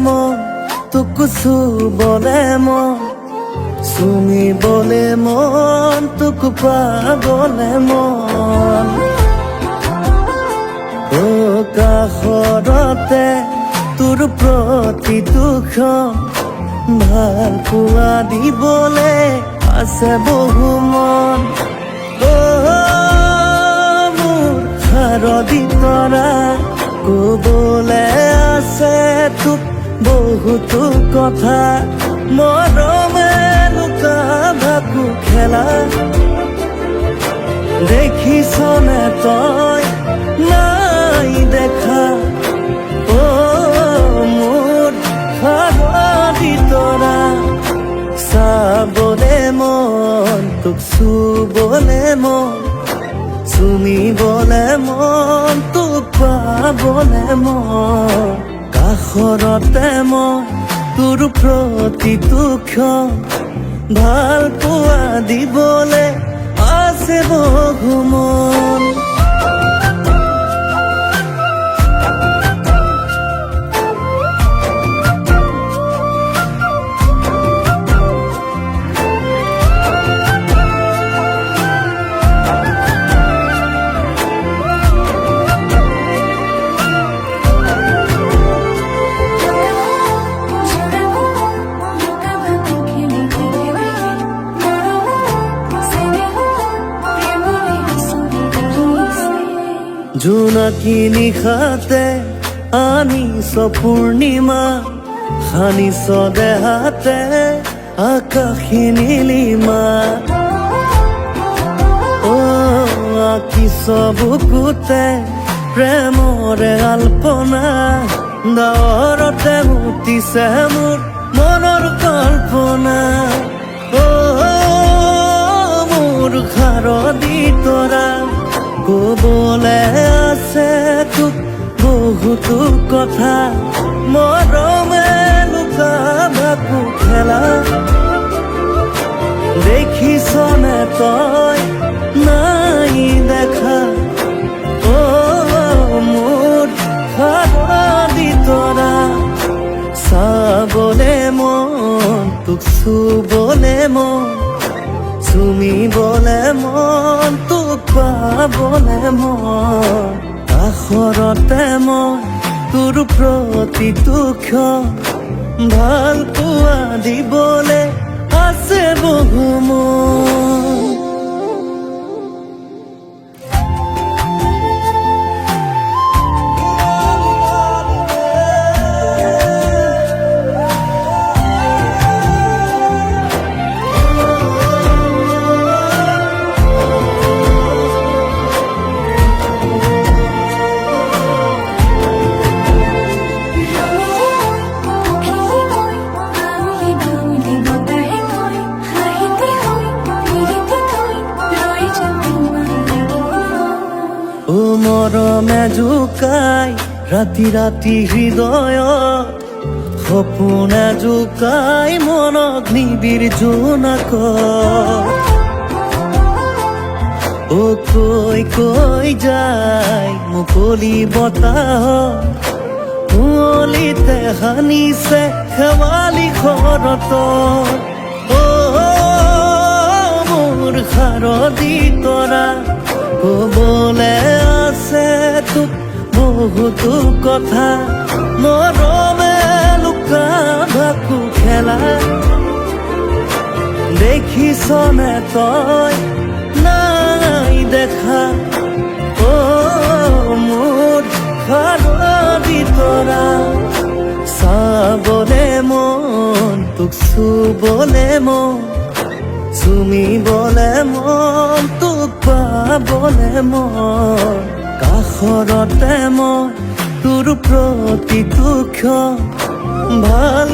মন তোক চুবলে মন চুমিবলে মন তোক পাবলে মন ও কাষৰতে তোৰ প্ৰতিটো ক্ষণ ভাল পোৱা দিবলে আছে বহু মন মোৰ শাৰদী তৰা কবলে আছে তোক বহুতো কথা মৰমে লুকা ভাকু খেলা দেখিছনে তই নাই দেখা ও মোৰ শাৰদী তৰা চাবলে মন তোক চুবলে মন চুমিবলে মন তোক পাবলে মন কাষৰতে মই তোৰ প্ৰতিটো ক্ষণ ভাল পোৱা দিবলে আছে বহু মন জোনাকী নিশাতে আনিছ পূৰ্ণিমা সানিছ দেহাতে আকাশী নীলিমা ও আঁকিছ বুকুতে প্ৰেমৰে আল্পনা ডাৱৰতে মুতিছে মোৰ মনৰ কল্পনা ও মোৰ শাৰদী তৰা কবলে আছে তোক বহুতো কথা মৰমে লুকা ভাকু খেলা দেখিছনে তই নাই দেখা ও মোৰ শাৰদী তৰা চাবলে মন তোক চুবলে মন চুমিবলে মন তোক পাবলে মন কাষৰতে মই তোৰ প্ৰতিটো ক্ষণ ভাল পোৱা দিবলে আছে বহু মন ও মৰমে জোকাই ৰাতি ৰাতি হৃদয়ত সপোনে জোকাই মনত নিবিৰ জোনাকত ও কৈ কৈ যায় মুকলি বতাহ কুঁৱলীতে সানিছে শেৱালি শৰতত ও মোৰ শাৰদী তৰা কবলে আছে তোক বহুতো কথা মৰমে লুকা ভাকু খেলা দেখিছনে তই নাই দেখা ও মোৰ শাৰদী তৰা চাবলে মন তোক চুবলে মন চুমিবলে মন তোক পাবলে মন কাষৰতে মই তোৰ প্ৰতিটো ক্ষণ ভাল